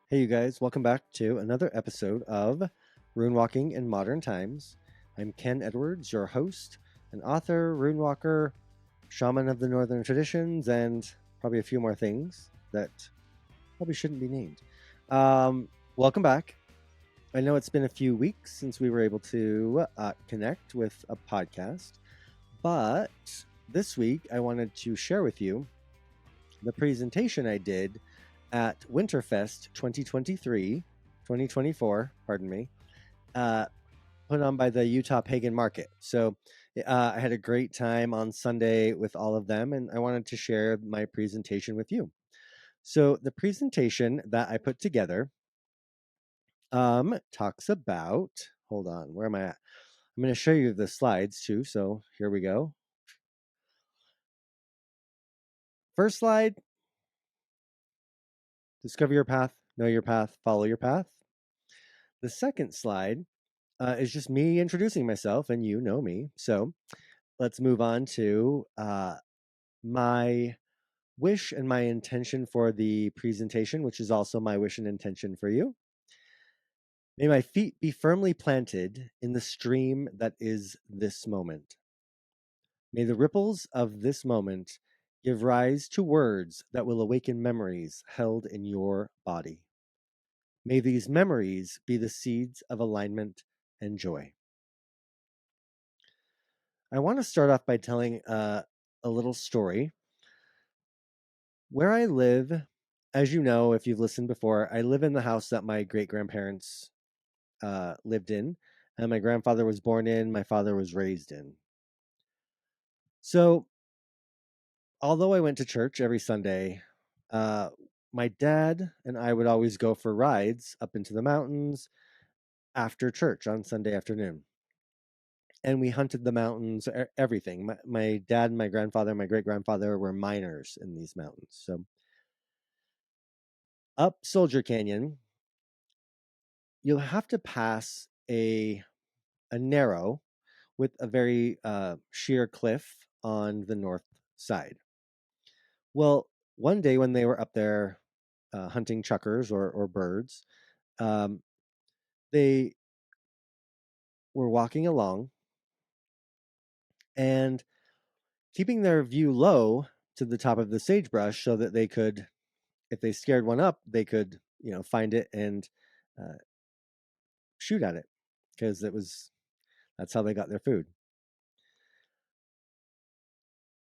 Hey, you guys, welcome back to another episode of Runewalking in Modern Times. I'm Kenn Edwards, your host, an author, runewalker, shaman of the Northern traditions, and probably a few more things that probably shouldn't be named. Welcome back. I know it's been a few weeks since we were able to connect with a podcast, but this week I wanted to share with you the presentation I did at Winterfest 2024, pardon me, put on by the Utah Pagan Market. So I had a great time on Sunday with all of them, and I wanted to share my presentation with you. So the presentation that I put together talks about, hold on, where am I at? I'm going to show you the slides too, so here we go. First slide, discover your path, know your path, follow your path. The second slide is just me introducing myself, and you know me. So let's move on to my wish and my intention for the presentation, which is also my wish and intention for you. May my feet be firmly planted in the stream that is this moment. May the ripples of this moment give rise to words that will awaken memories held in your body. May these memories be the seeds of alignment and joy. I want to start off by telling a little story. Where I live, as you know, if you've listened before, I live in the house that my great-grandparents lived in, and my grandfather was born in, my father was raised in. So, although I went to church every Sunday, my dad and I would always go for rides up into the mountains after church on Sunday afternoon. And we hunted the mountains, everything. My dad and my grandfather and my great-grandfather were miners in these mountains. So, up Soldier Canyon, you'll have to pass a narrow with a very sheer cliff on the north side. Well, one day when they were up there hunting chukars or birds, they were walking along and keeping their view low to the top of the sagebrush so that they could, if they scared one up, they could, find it and shoot at it, because that's how they got their food.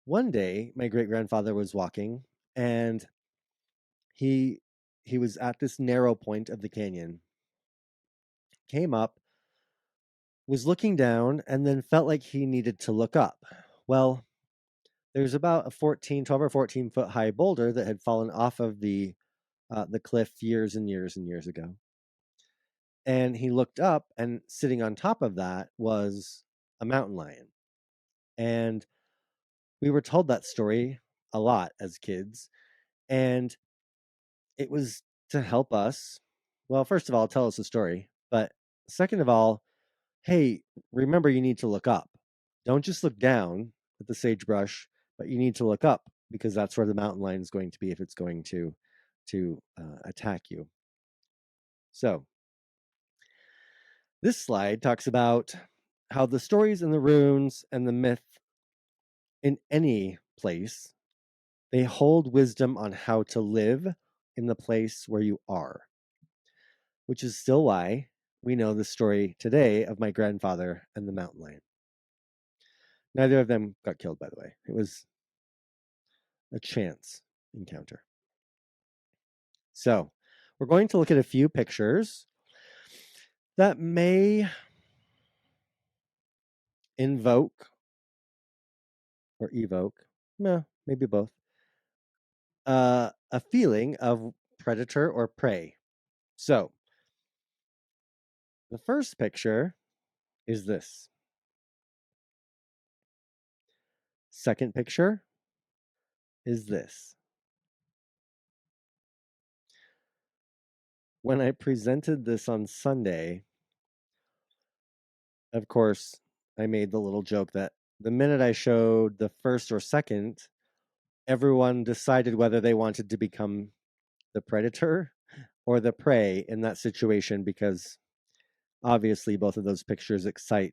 One day, my great-grandfather was walking, and he was at this narrow point of the canyon, came up, was looking down, and then felt like he needed to look up. Well, there's about a 12 or 14 foot high boulder that had fallen off of the cliff years and years and years ago. And he looked up, and sitting on top of that was a mountain lion. And we were told that story a lot as kids. And it was to help us. Well, first of all, tell us a story. But second of all, hey, remember you need to look up. Don't just look down at the sagebrush, but you need to look up, because that's where the mountain lion is going to be if it's going to attack you. So this slide talks about how the stories and the runes and the myth in any place, they hold wisdom on how to live in the place where you are, which is still why we know the story today of my grandfather and the mountain lion. Neither of them got killed, by the way. It was a chance encounter. So we're going to look at a few pictures that may invoke or evoke, maybe both, a feeling of predator or prey. So the first picture is this. Second picture is this. When I presented this on Sunday, of course, I made the little joke that the minute I showed the first or second, everyone decided whether they wanted to become the predator or the prey in that situation, because obviously both of those pictures excited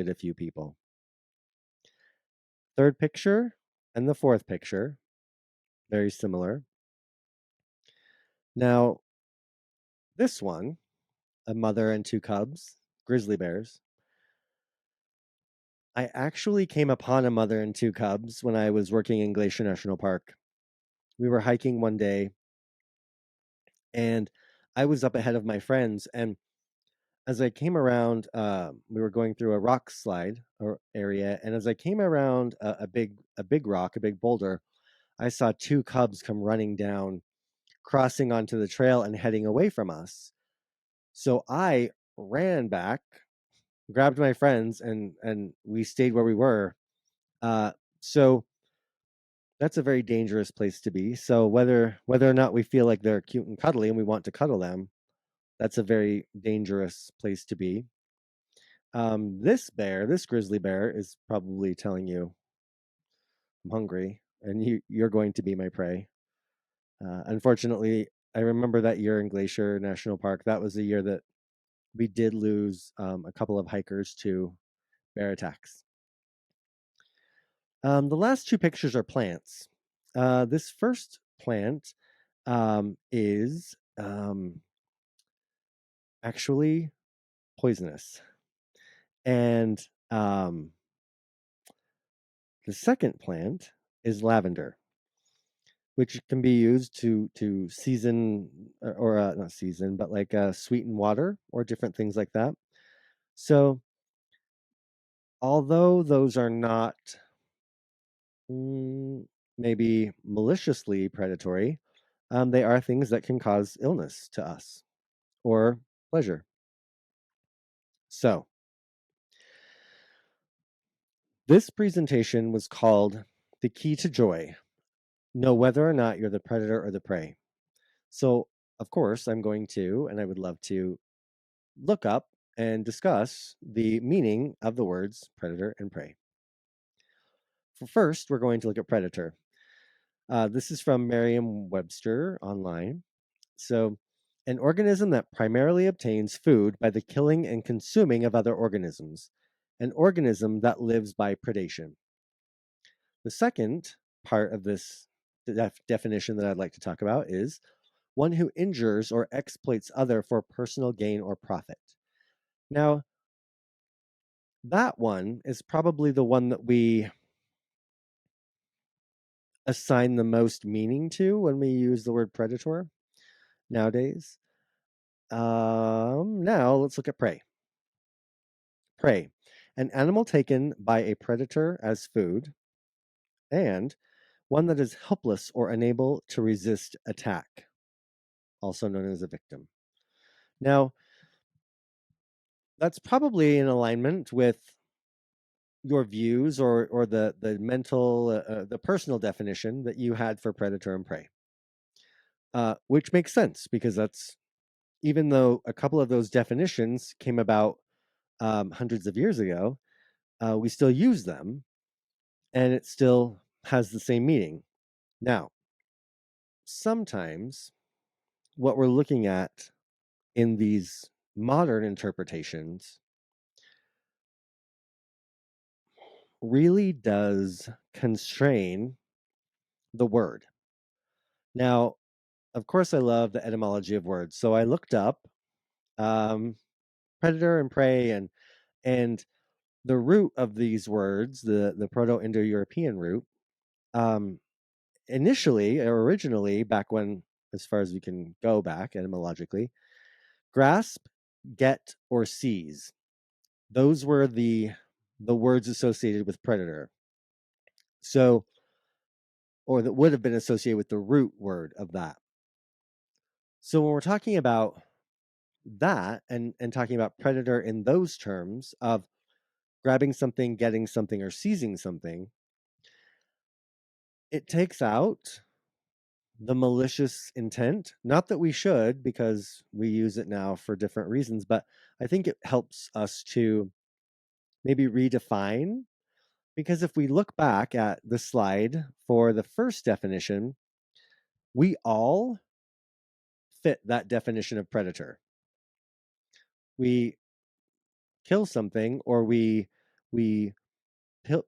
a few people. Third picture and the fourth picture, very similar. Now, this one, a mother and two cubs, grizzly bears. I actually came upon a mother and two cubs when I was working in Glacier National Park. We were hiking one day, and I was up ahead of my friends. And as I came around, we were going through a rock slide or area, and as I came around a big rock, a big boulder, I saw two cubs come running down, crossing onto the trail and heading away from us. So I ran back, grabbed my friends, and we stayed where we were. So that's a very dangerous place to be. So whether or not we feel like they're cute and cuddly and we want to cuddle them, that's a very dangerous place to be. This grizzly bear, is probably telling you, "I'm hungry, and you're going to be my prey." Unfortunately, I remember that year in Glacier National Park. That was the year that we did lose a couple of hikers to bear attacks. The last two pictures are plants. This first plant is actually poisonous, and the second plant is lavender, which can be used to season or not season, but like sweeten water or different things like that. So, although those are not maybe maliciously predatory, they are things that can cause illness to us or pleasure. So, this presentation was called The Key to Joy. Know whether or not you're the predator or the prey. So, of course, I'm going to, and I would love to, look up and discuss the meaning of the words predator and prey. First, we're going to look at predator. This is from Merriam-Webster online. So, an organism that primarily obtains food by the killing and consuming of other organisms. An organism that lives by predation. The second part of this definition that I'd like to talk about is one who injures or exploits other for personal gain or profit. Now, that one is probably the one that we assign the most meaning to when we use the word predator nowadays. Now let's look at prey. Prey, an animal taken by a predator as food, and one that is helpless or unable to resist attack, also known as a victim. Now, that's probably in alignment with your views or the mental, the personal definition that you had for predator and prey, which makes sense because that's, even though a couple of those definitions came about hundreds of years ago, we still use them, and it still has the same meaning. Now, sometimes what we're looking at in these modern interpretations really does constrain the word. Now, of course, I love the etymology of words, so I looked up predator and prey, and the root of these words, the Proto-Indo-European root, initially or originally, back when, as far as we can go back etymologically, grasp, get, or seize. Those were the words associated with predator. So, or that would have been associated with the root word of that. So when we're talking about that and talking about predator in those terms of grabbing something, getting something, or seizing something, it takes out the malicious intent. Not that we should, because we use it now for different reasons, but I think it helps us to maybe redefine. Because if we look back at the slide for the first definition, we all fit that definition of predator. We kill something, or we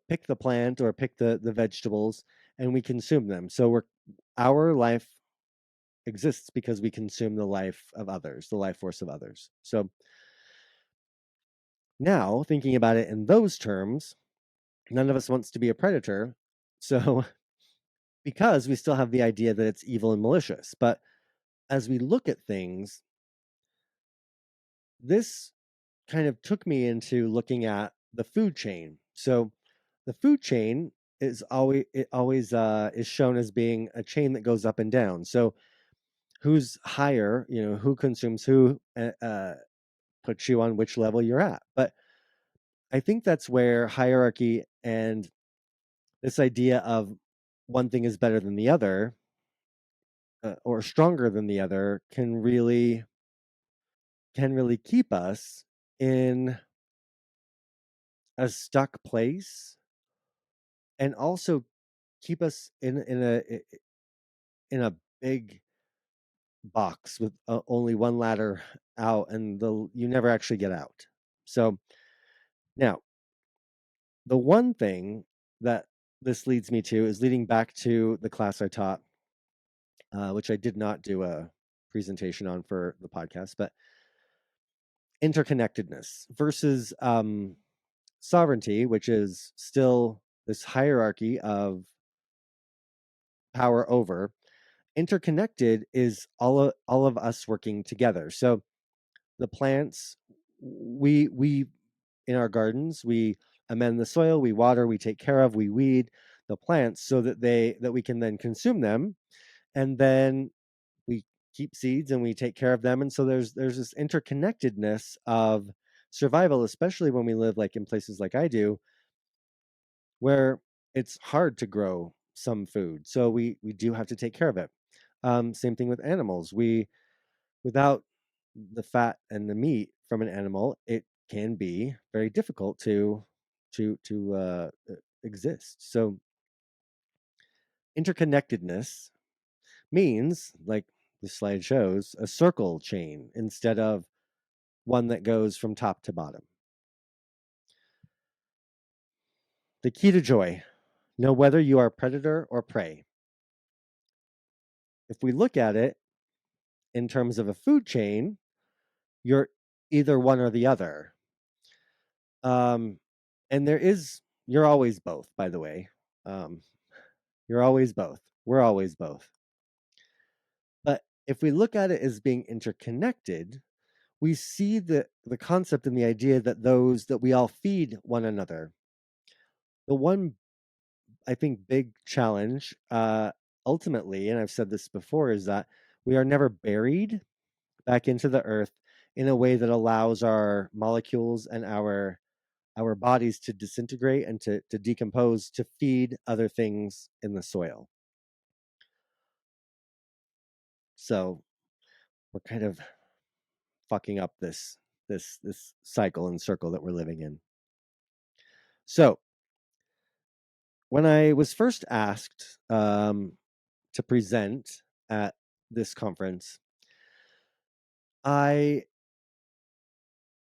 pick the plant or pick the vegetables, and we consume them. So our life exists because we consume the life of others, the life force of others. So now, thinking about it in those terms, none of us wants to be a predator. So because we still have the idea that it's evil and malicious. But as we look at things, this kind of took me into looking at the food chain. So the food chain is always is shown as being a chain that goes up and down. So who's higher, who consumes who, puts you on which level you're at. But I think that's where hierarchy and this idea of one thing is better than the other, or stronger than the other, can really keep us in a stuck place, and also keep us in a big box with only one ladder out, and you never actually get out. So now, the one thing that this leads me to is leading back to the class I taught, which I did not do a presentation on for the podcast, but interconnectedness versus sovereignty, which is still this hierarchy of power over. Interconnected is all of us working together. So the plants, we in our gardens, we amend the soil, we water, we take care of, we weed the plants so that we can then consume them, and then we keep seeds and we take care of them. And so there's this interconnectedness of survival, especially when we live like in places like I do, where it's hard to grow some food. So we do have to take care of it. Same thing with animals. Without the fat and the meat from an animal, it can be very difficult to exist. So interconnectedness means, like the slide shows, a circle chain instead of one that goes from top to bottom. The key to joy: know whether you are predator or prey. If we look at it in terms of a food chain, you're either one or the other. Um, and you're always both, by the way. Um, you're always both. We're always both. But if we look at it as being interconnected, we see the concept and the idea that we all feed one another. The one, I think, big challenge, ultimately, and I've said this before, is that we are never buried back into the earth in a way that allows our molecules and our bodies to disintegrate and to decompose to feed other things in the soil. So we're kind of fucking up this cycle and circle that we're living in. So when I was first asked to present at this conference, I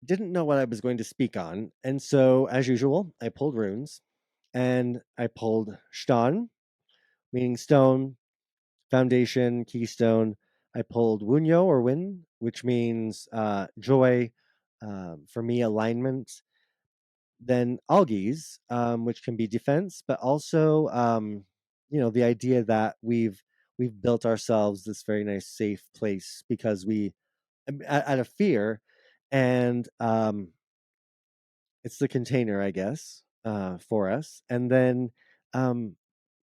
didn't know what I was going to speak on. And so, as usual, I pulled runes, and I pulled Stein, meaning stone, foundation, keystone. I pulled Wunyo or Win, which means joy, for me, alignment. Then Algies, which can be defense, but also, the idea that we've built ourselves this very nice, safe place because out of fear, and it's the container, I guess, for us. And then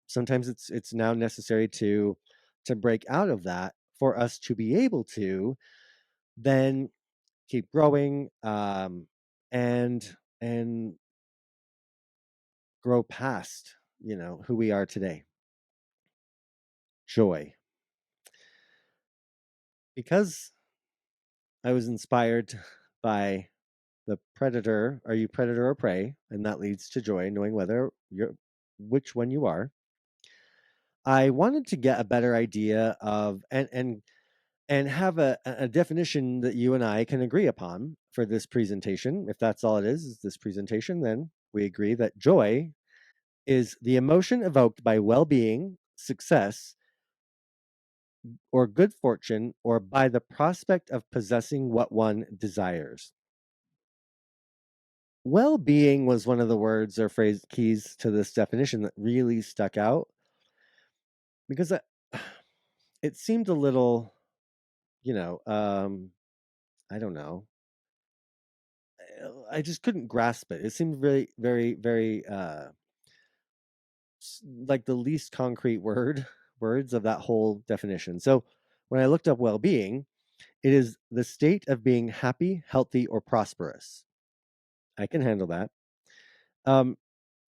sometimes it's now necessary to break out of that for us to be able to then keep growing, and and grow past who we are today. Joy. Because I was inspired by the predator. Are you predator or prey? And that leads to joy, knowing which one you are. I wanted to get a better idea of, and and have a definition that you and I can agree upon for this presentation. If that's all it is this presentation, then we agree that joy is the emotion evoked by well-being, success, or good fortune, or by the prospect of possessing what one desires. Well-being was one of the words or phrase keys to this definition that really stuck out because it seemed a little, I don't know. I just couldn't grasp it. It seemed very, very, very like the least concrete words of that whole definition. So when I looked up well-being, it is the state of being happy, healthy, or prosperous. I can handle that.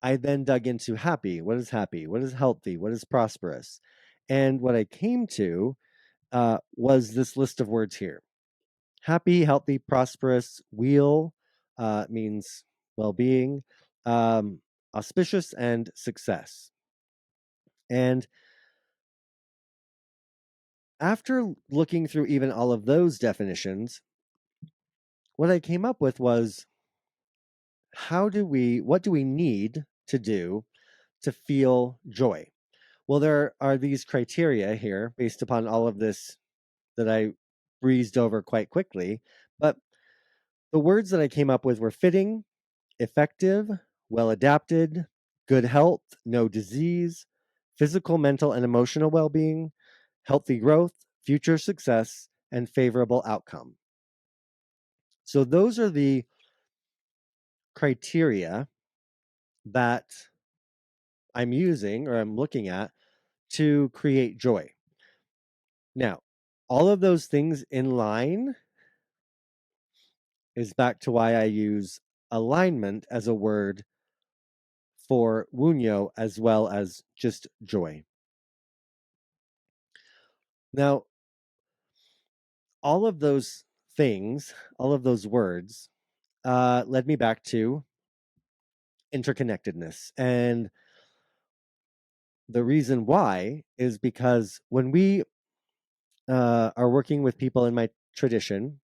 I then dug into happy. What is happy? What is healthy? What is prosperous? And what I came to was this list of words here. Happy, healthy, prosperous, wheel means well-being, auspicious, and success. And after looking through even all of those definitions, what I came up with was what do we need to do to feel joy? Well, there are these criteria here based upon all of this that I breezed over quite quickly, but the words that I came up with were fitting, effective, well adapted, good health, no disease, physical, mental, and emotional well being, healthy growth, future success, and favorable outcome. So, those are the criteria that I'm using or I'm looking at to create joy. Now, all of those things in line is back to why I use alignment as a word for Wunyo as well as just joy. Now, all of those things, all of those words, led me back to interconnectedness. And the reason why is because when we are working with people in my tradition,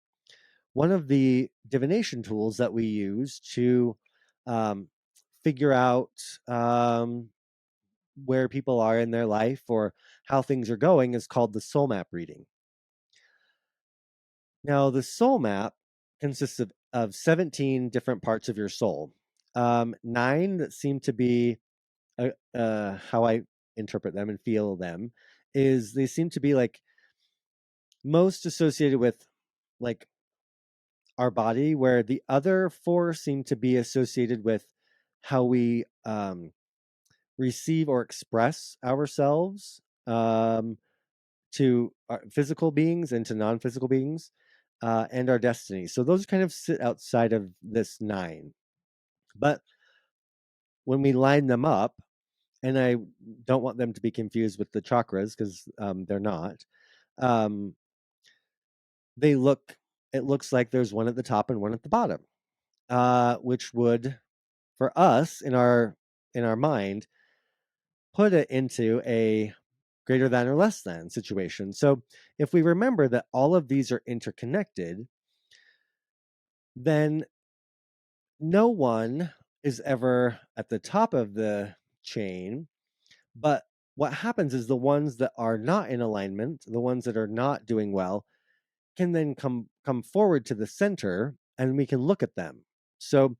one of the divination tools that we use to um, figure out where people are in their life or how things are going is called the soul map reading. Now, the soul map consists of 17 different parts of your soul. 9 that seem to be how I interpret them and feel them is they seem to be like most associated with like our body, where the other 4 seem to be associated with how we receive or express ourselves to our physical beings and to non-physical beings and our destiny. So those kind of sit outside of this 9. But when we line them up, and I don't want them to be confused with the chakras because they're not. Um, they look. It looks like there's one at the top and one at the bottom, which would, for us in our mind, put it into a greater than or less than situation. So if we remember that all of these are interconnected, then no one is ever at the top of the chain. But what happens is the ones that are not in alignment, the ones that are not doing well, can then come forward to the center and we can look at them. So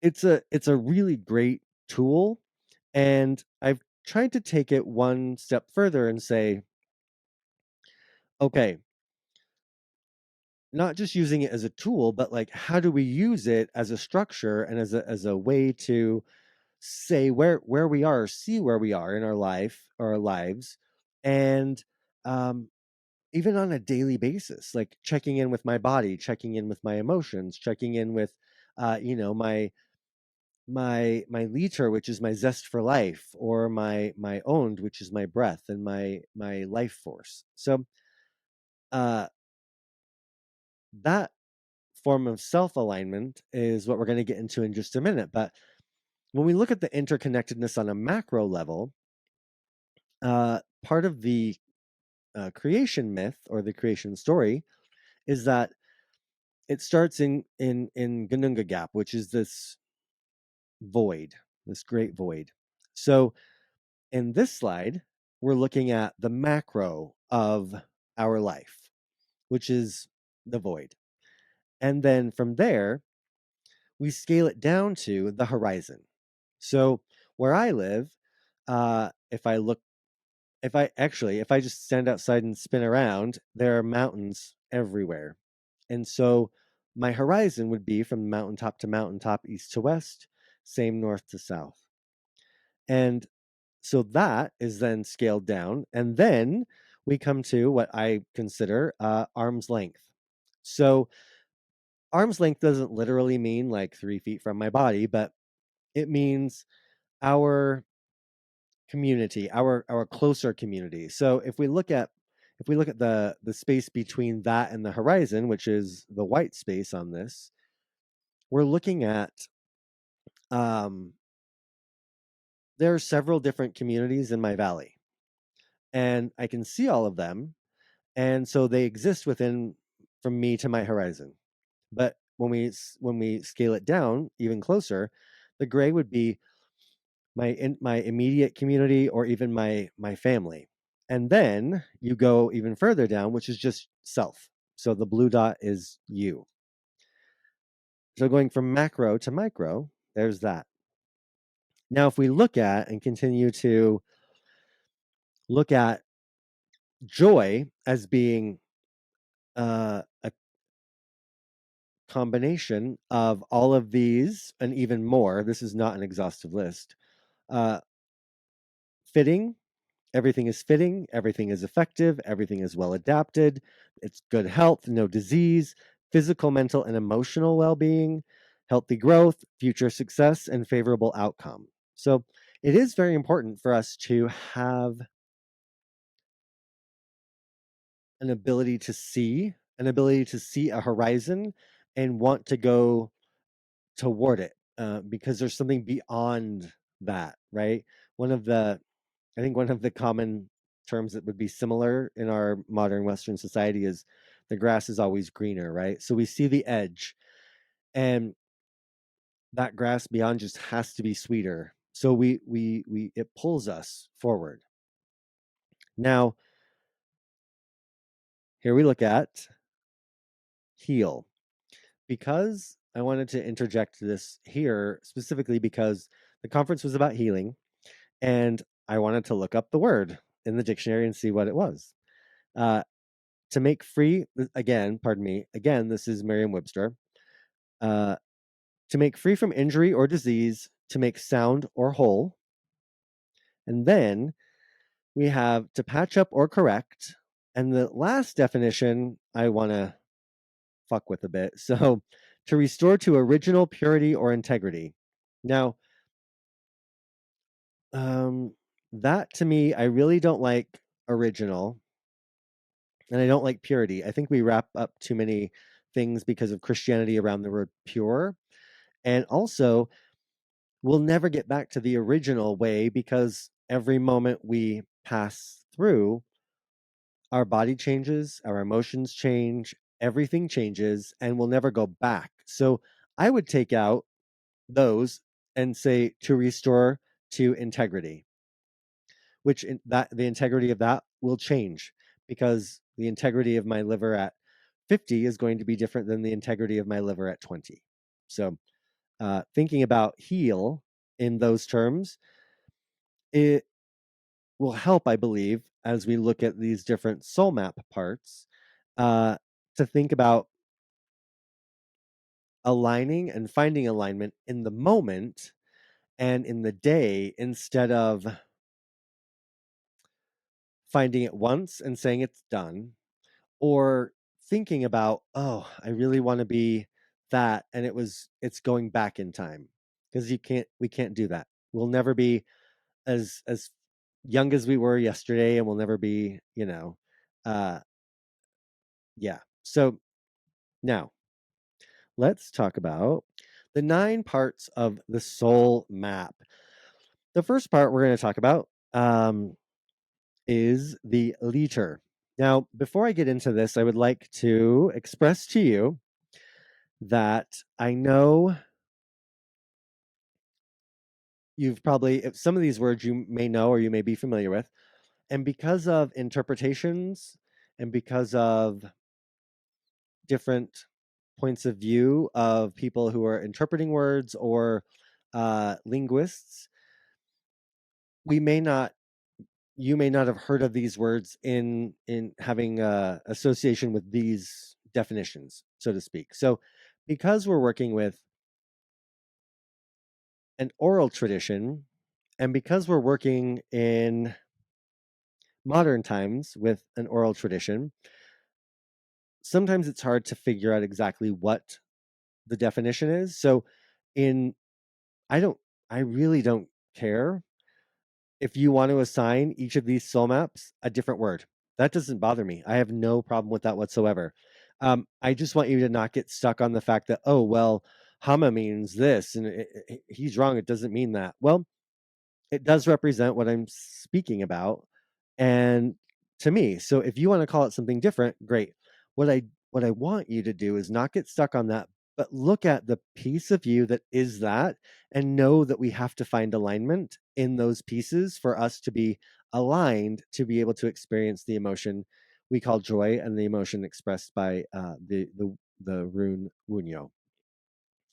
it's a really great tool, and I've tried to take it one step further and say, okay, not just using it as a tool, but like how do we use it as a structure and as a way to say where we are, see where we are in our life or our lives, and even on a daily basis, like checking in with my body, checking in with my emotions, checking in with my liter, which is my zest for life, or my owned, which is my breath and my life force. So uh that form of self alignment is what we're going to get into in just a minute. But when we look at the interconnectedness on a macro level, part of the creation myth or the creation story is that it starts in Gununga Gap, which is this void, this great void. So in this slide, we're looking at the macro of our life, which is the void. And then from there, we scale it down to the horizon. So where I live, if I just stand outside and spin around, there are mountains everywhere. And so my horizon would be from mountaintop to mountaintop, east to west, same north to south. And so that is then scaled down. And then we come to what I consider arm's length. So arm's length doesn't literally mean like 3 feet from my body, but it means our community, our closer community. So if we look at the space between that and the horizon, which is the white space on this, we're looking at there are several different communities in my valley, and I can see all of them, and so they exist within from me to my horizon. But when we scale it down even closer, the gray would be my immediate community or even my family. And then you go even further down, which is just self. So the blue dot is you. So going from macro to micro, there's that. Now, if we look at and continue to look at joy as being a combination of all of these and even more, this is not an exhaustive list. Uh, Fitting, everything is fitting, everything is effective, everything is well adapted, it's good health, no disease, physical, mental, and emotional well being, healthy growth, future success, and favorable outcome. So it is very important for us to have an ability to see, a horizon and want to go toward it because there's something beyond that, right? One of the I think one of the common terms that would be similar in our modern Western society is the grass is always greener, right? So we see the edge, and that grass beyond just has to be sweeter. So we it pulls us forward. Now, here we look at heal. Because I wanted to interject this here specifically because the conference was about healing, and I wanted to look up the word in the dictionary and see what it was. Uh, to make free, again, pardon me, again, this is Merriam-Webster. Uh, to make free from injury or disease, to make sound or whole. And then we have to patch up or correct. And the last definition I want to fuck with a bit. So to restore to original purity or integrity. Now, that to me, I really don't like original and I don't like purity. I think we wrap up too many things because of Christianity around the word pure. And also, we'll never get back to the original way because every moment we pass through, our body changes, our emotions change, everything changes, and we'll never go back. So I would take out those and say to restore to integrity, which that the integrity of that will change because the integrity of my liver at 50 is going to be different than the integrity of my liver at 20. So thinking about heal in those terms, it will help, I believe, as we look at these different soul map parts, to think about aligning and finding alignment in the moment and in the day instead of finding it once and saying it's done, or thinking about, oh, I really want to be that, and it's going back in time because we can't do that. We'll never be as young as we were yesterday, and we'll never be, uh, yeah. So now let's talk about the 9 parts of the soul map. The first part we're going to talk about is the liter. Now, before I get into this, I would like to express to you that I know you've probably, some of these words you may know or you may be familiar with. And because of interpretations and because of different points of view of people who are interpreting words or linguists, we may not, you may not have heard of these words in having association with these definitions, so to speak. So because we're working with an oral tradition, and because we're working in modern times with an oral tradition, sometimes it's hard to figure out exactly what the definition is. So in I don't I really don't care if you want to assign each of these soul maps a different word. That doesn't bother me. I have no problem with that whatsoever. I just want you to not get stuck on the fact that, oh, well, Hama means this and he's wrong. It doesn't mean that. Well, it does represent what I'm speaking about, and to me, so if you want to call it something different, great. What I want you to do is not get stuck on that, but look at the piece of you that is that, and know that we have to find alignment in those pieces for us to be aligned to be able to experience the emotion we call joy and the emotion expressed by the rune Wunyo.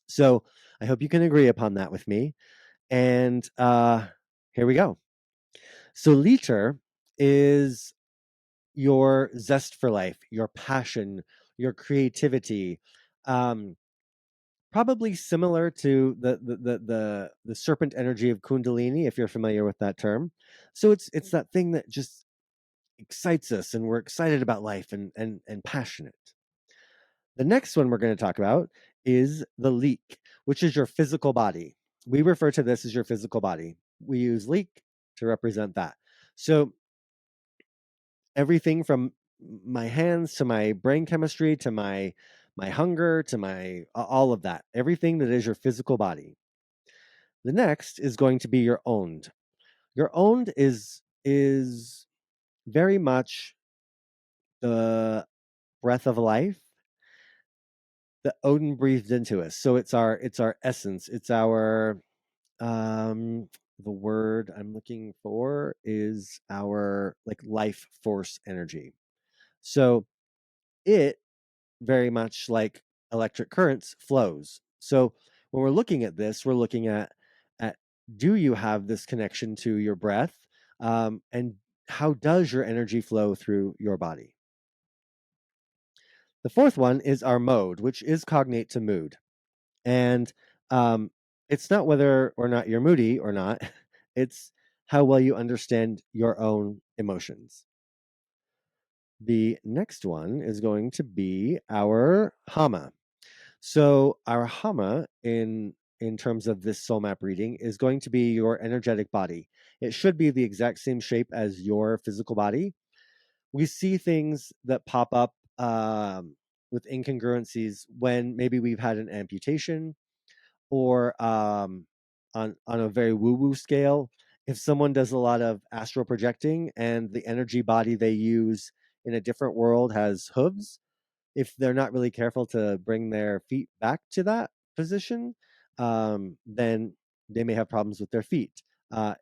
So I hope you can agree upon that with me. And here we go. So liter is your zest for life, your passion, your creativity. Um, Probably similar to the serpent energy of Kundalini, if you're familiar with that term. So it's that thing that just excites us, and we're excited about life and passionate. The next one we're going to talk about is the leek, which is your physical body. We refer to this as your physical body. We use leek to represent that. So everything from my hands to my brain chemistry to my hunger to my all of that, everything that is your physical body. The next is going to be your owned. Your owned is very much the breath of life that Odin breathed into us. So it's our essence. It's our the word I'm looking for is our like life force energy. So it very much like electric currents flows. So when we're looking at this, we're looking at do you have this connection to your breath, and how does your energy flow through your body? The fourth one is our mode, which is cognate to mood. And it's not whether or not you're moody or not, it's how well you understand your own emotions. The next one is going to be our Hama. So our Hama in terms of this soul map reading is going to be your energetic body. It should be the exact same shape as your physical body. We see things that pop up with incongruencies when maybe we've had an amputation or on a very woo woo scale. If someone does a lot of astral projecting and the energy body they use in a different world has hooves, if they're not really careful to bring their feet back to that position, then they may have problems with their feet.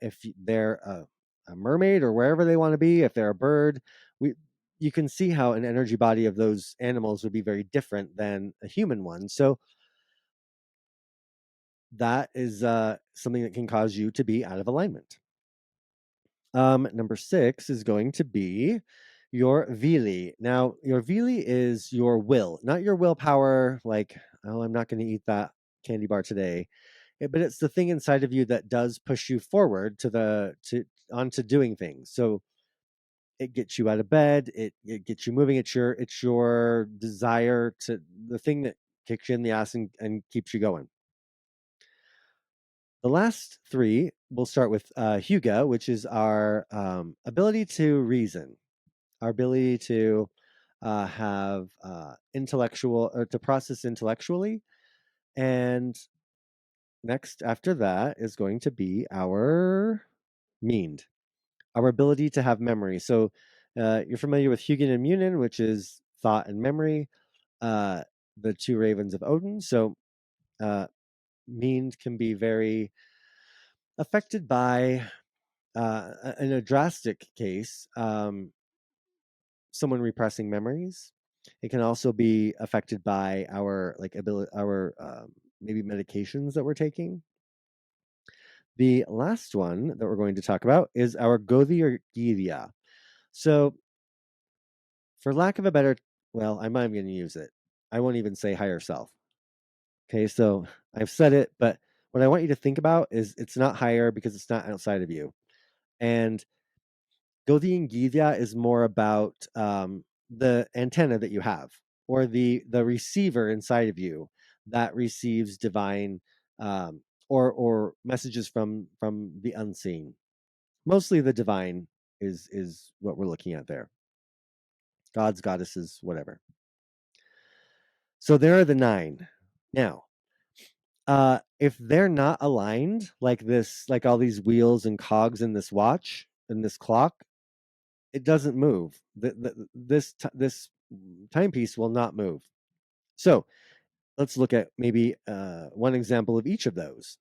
If they're a mermaid or wherever they want to be, if they're a bird, we you can see how an energy body of those animals would be very different than a human one. So that is something that can cause you to be out of alignment. Number 6 is going to be your Vili. Now, your Vili is your will, not your willpower, like, oh, I'm not going to eat that candy bar today. But it's the thing inside of you that does push you forward to onto doing things. So it gets you out of bed, it gets you moving. It's your desire to the thing that kicks you in the ass and keeps you going. The last 3, we'll start with Huga, which is our ability to reason, our ability to have intellectual or to process intellectually. And next after that is going to be our Meaned, our ability to have memory. So You're familiar with Hugin and Munin, which is thought and memory, the two ravens of Odin. So means can be very affected by, in a drastic case, someone repressing memories. It can also be affected by our ability, our maybe medications that we're taking. The last one that we're going to talk about is our Gothi or Githya. So, for lack of a better, well, I'm not even going to use it. I won't even say higher self. Okay, so I've said it, but what I want you to think about is it's not higher because it's not outside of you. And Gothi and Githya is more about the antenna that you have, or the receiver inside of you that receives divine or messages from the unseen. Mostly the divine is what we're looking at there. Gods, goddesses, whatever. So there are the 9. Now, if they're not aligned like this, like all these wheels and cogs in this watch, in this clock, it doesn't move. This timepiece will not move. So let's look at maybe one example of each of those.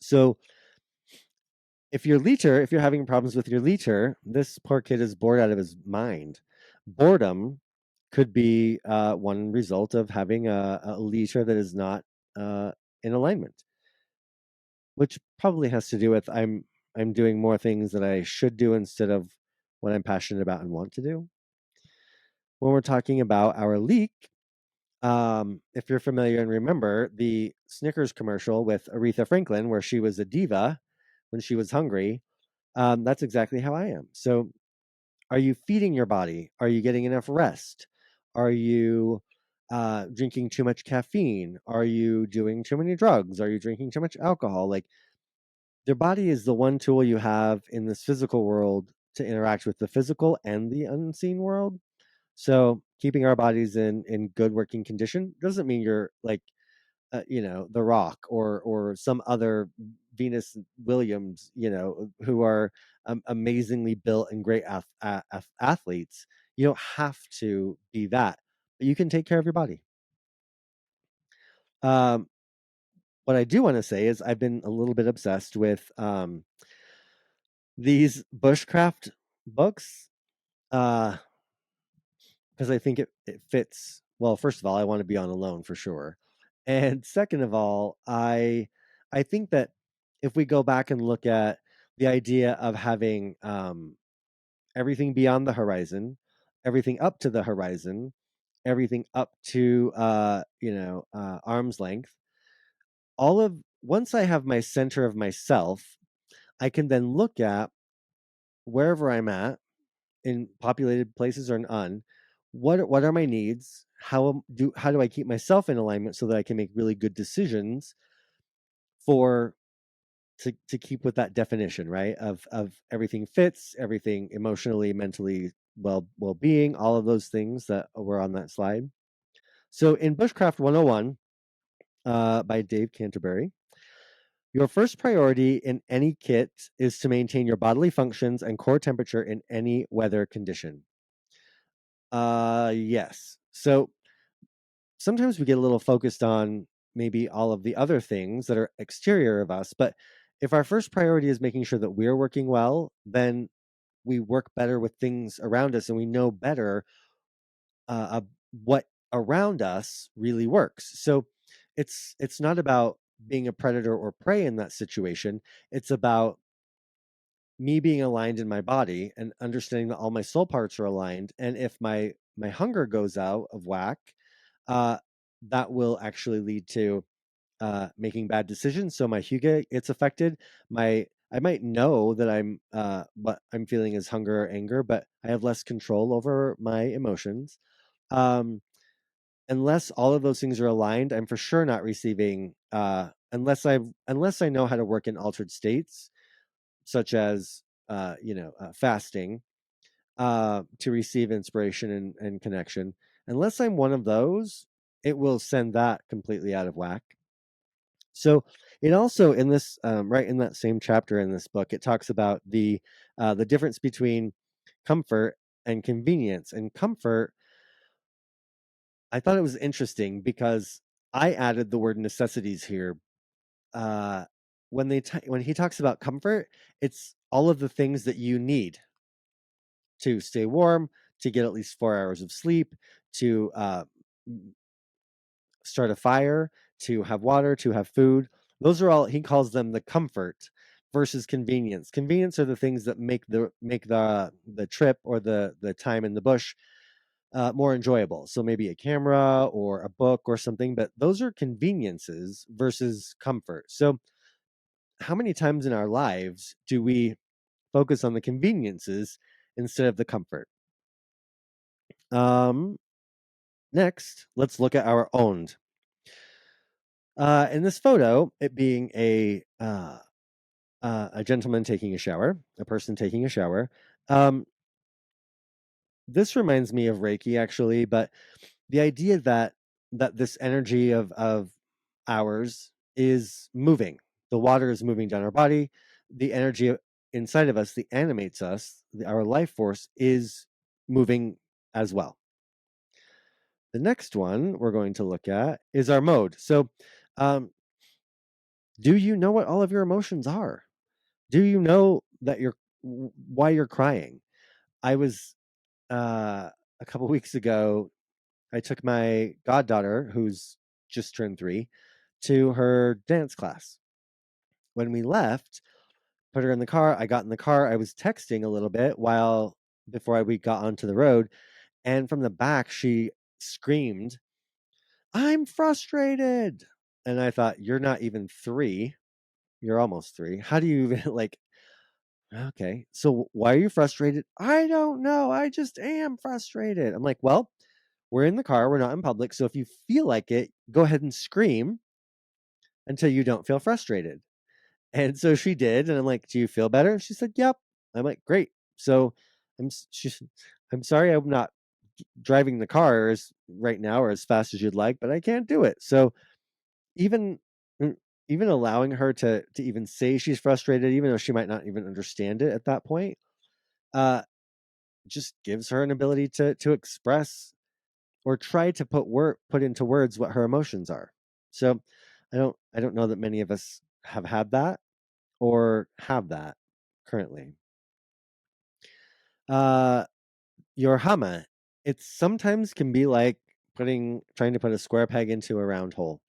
So if you're having problems with your liter, this poor kid is bored out of his mind. Boredom could be one result of having a liter that is not in alignment, which probably has to do with I'm doing more things that I should do instead of what I'm passionate about and want to do. When we're talking about our leak, if you're familiar and remember the Snickers commercial with Aretha Franklin, where she was a diva when she was hungry, that's exactly how I am. So, are you feeding your body? Are you getting enough rest? Are you drinking too much caffeine? Are you doing too many drugs? Are you drinking too much alcohol? Like, your body is the one tool you have in this physical world to interact with the physical and the unseen world. So keeping our bodies in good working condition doesn't mean you're like The Rock or some other Venus Williams, who are amazingly built and great athletes. You don't have to be that, but you can take care of your body. Um, what I do want to say is I've been a little bit obsessed with these bushcraft books. Because I think it fits. Well, first of all, I want to be on alone for sure. And second of all, I think that if we go back and look at the idea of having everything beyond the horizon, everything up to the horizon, everything up to arm's length, all of once I have my center of myself, I can then look at wherever I'm at in populated places or none, what are my needs? How do I keep myself in alignment so that I can make really good decisions for to keep with that definition, right? Of everything fits, everything emotionally, mentally, well-being, all of those things that were on that slide. So in Bushcraft 101 by Dave Canterbury, your first priority in any kit is to maintain your bodily functions and core temperature in any weather condition. Yes. So sometimes we get a little focused on maybe all of the other things that are exterior of us, but if our first priority is making sure that we're working well, then we work better with things around us and we know better what around us really works. So it's not about being a predator or prey in that situation. It's about me being aligned in my body and understanding that all my soul parts are aligned. And if my hunger goes out of whack, uh, that will actually lead to making bad decisions. So my hygge gets affected. I might know that what I'm feeling is hunger or anger, but I have less control over my emotions. Um, unless all of those things are aligned, I'm for sure not receiving. Unless I know how to work in altered states, such as fasting, to receive inspiration and connection. Unless I'm one of those, it will send that completely out of whack. So it also in this right in that same chapter in this book, it talks about the difference between comfort and convenience. And comfort, I thought it was interesting because I added the word necessities here. Uh, when he talks about comfort, it's all of the things that you need to stay warm, to get at least 4 hours of sleep, to start a fire, to have water, to have food. Those are all, he calls them the comfort versus convenience. Convenience are the things that make the trip or the time in the bush more enjoyable. So maybe a camera or a book or something, but those are conveniences versus comfort. So how many times in our lives do we focus on the conveniences instead of the comfort? Um, Next, let's look at our owned. In this photo, it being a gentleman taking a shower, a person taking a shower. This reminds me of Reiki, actually, but the idea that this energy of ours is moving. The water is moving down our body. The energy inside of us, that animates us, our life force is moving as well. The next one we're going to look at is our mode. So, do you know what all of your emotions are? Do you know that why you're crying? I was a couple weeks ago. I took my goddaughter, who's just turned 3, to her dance class. When we left, put her in the car. I got in the car. I was texting a little bit before we got onto the road, and from the back she screamed, "I'm frustrated!" And I thought, "You're not even 3. You're almost 3. How do you even like?" Okay, so why are you frustrated? I don't know. I just am frustrated. I'm like, well, we're in the car. We're not in public. So if you feel like it, go ahead and scream until you don't feel frustrated. And so she did. And I'm like, do you feel better? She said, yep. I'm like, great. So I'm sorry I'm not driving the car right now or as fast as you'd like, but I can't do it. So even mm, even allowing her to even say she's frustrated, even though she might not even understand it at that point, uh, just gives her an ability to express or try to put into words what her emotions are. So I don't know that many of us have had that or have that currently. Uh, your hama, it sometimes can be like trying to put a square peg into a round hole.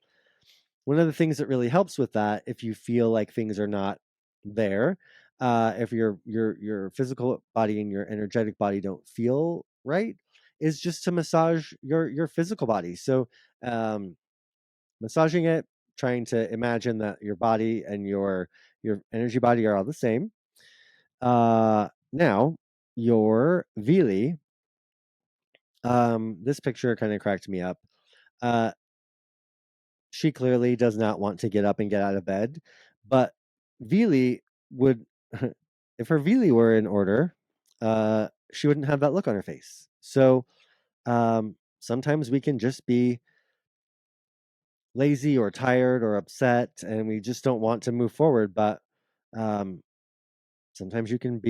One of the things that really helps with that, if you feel like things are not there, if your physical body and your energetic body don't feel right, is just to massage your physical body. So um, massaging it, trying to imagine that your body and your energy body are all the same. Now your Vili, this picture kind of cracked me up. Uh, she clearly does not want to get up and get out of bed, but Vili would, if her Vili were in order, she wouldn't have that look on her face. So sometimes we can just be lazy or tired or upset and we just don't want to move forward. But um, sometimes you can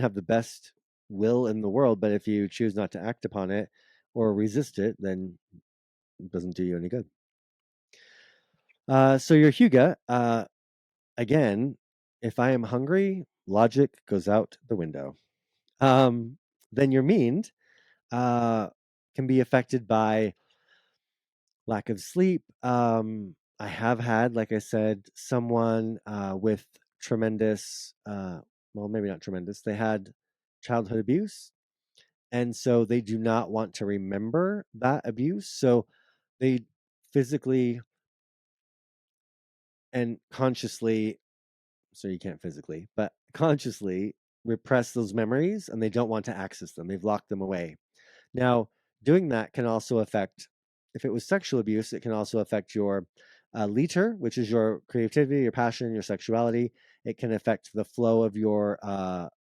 have the best will in the world, but if you choose not to act upon it or resist it, then it doesn't do you any good. So your Huga, again, if I am hungry, logic goes out the window. Um, then your Meend can be affected by lack of sleep. I have had, like I said, someone with tremendous, well, maybe not tremendous, they had childhood abuse. And so they do not want to remember that abuse. So they physically and consciously, so you can't physically, but consciously repress those memories and they don't want to access them. They've locked them away. Now, doing that can also affect, if it was sexual abuse, it can also affect your liter, which is your creativity, your passion, your sexuality. It can affect the flow of your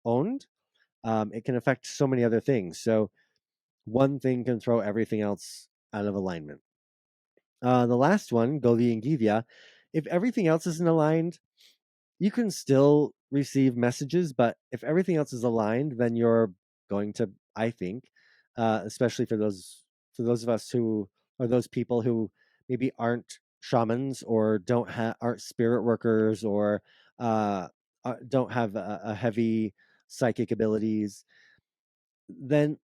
owned. It can affect so many other things. So one thing can throw everything else out of alignment. The last one, Govi and Givya, if everything else isn't aligned, you can still receive messages, but if everything else is aligned, then your going to, I think, especially for those of us who are those people who maybe aren't shamans or aren't spirit workers or don't have a heavy psychic abilities, then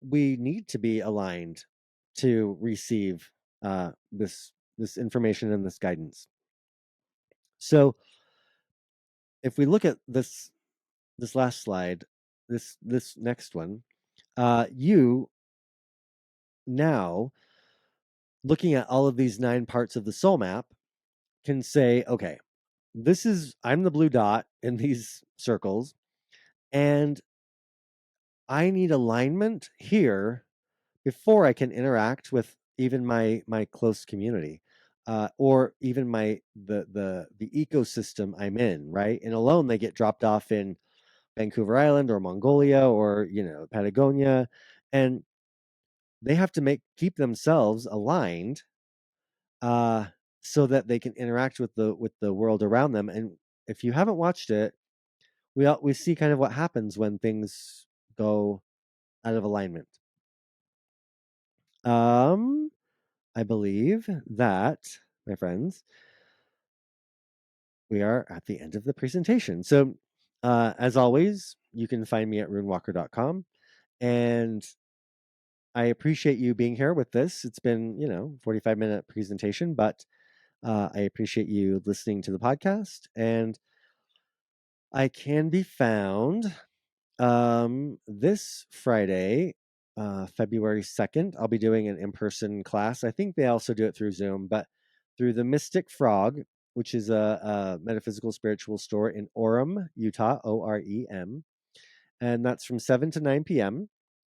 we need to be aligned to receive this information and this guidance. So if we look at this last slide, this next one, you now looking at all of these 9 parts of the soul map can say, okay, I'm the blue dot in these circles, and I need alignment here before I can interact with even my close community, or even the ecosystem I'm in, right? And alone they get dropped off in Vancouver Island or Mongolia or Patagonia, and they have to keep themselves aligned, uh, so that they can interact with the world around them. And if you haven't watched it, we see kind of what happens when things go out of alignment. I believe that, my friends, we are at the end of the presentation. So, as always, you can find me at runewalker.com, and I appreciate you being here with this. It's been, 45-minute presentation, but I appreciate you listening to the podcast, and I can be found this Friday, February 2nd. I'll be doing an in-person class. I think they also do it through Zoom, but through the Mystic Frog, which is a metaphysical spiritual store in Orem, Utah, OREM. And that's from 7 to 9 p.m.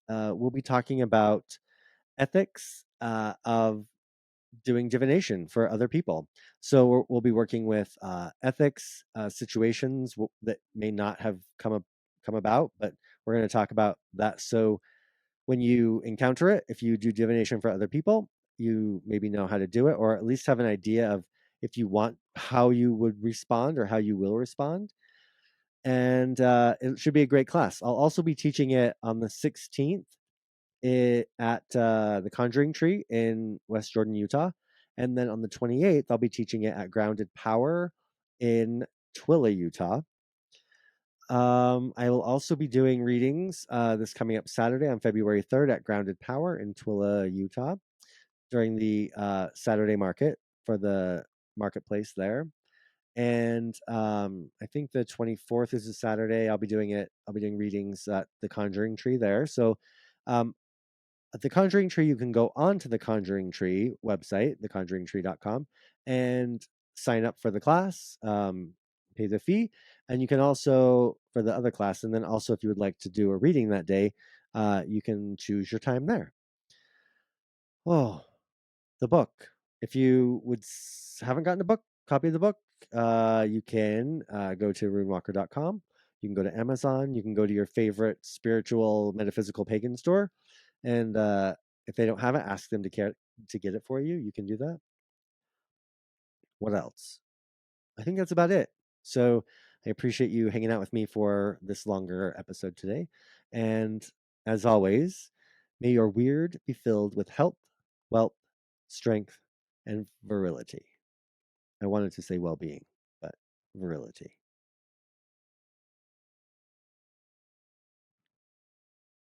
We'll be talking about ethics of doing divination for other people. So we'll be working with ethics situations that may not have come about, but we're going to talk about that. So when you encounter it, if you do divination for other people, you maybe know how to do it, or at least have an idea of if you want how you would respond or how you will respond. And it should be a great class. I'll also be teaching it on the 16th at the Conjuring Tree in West Jordan, Utah. And then on the 28th, I'll be teaching it at Grounded Power in Twilla, Utah. I will also be doing readings this coming up Saturday on February 3rd at Grounded Power in Twilla, Utah, during the Saturday market for the marketplace there. And I think the 24th is a Saturday. I'll be doing readings at the Conjuring Tree there. So at the Conjuring Tree, you can go onto the Conjuring Tree website, theconjuringtree.com, and sign up for the class, pay the fee. And you can also, for the other class, and then also if you would like to do a reading that day, you can choose your time there. Oh, the book. If you haven't gotten a book, copy of the book, you can go to runewalker.com. You can go to Amazon. You can go to your favorite spiritual, metaphysical pagan store. And if they don't have it, ask them to get it for you. You can do that. What else? I think that's about it. So I appreciate you hanging out with me for this longer episode today. And as always, may your weird be filled with health, wealth, strength, and virility. I wanted to say well-being, but virility.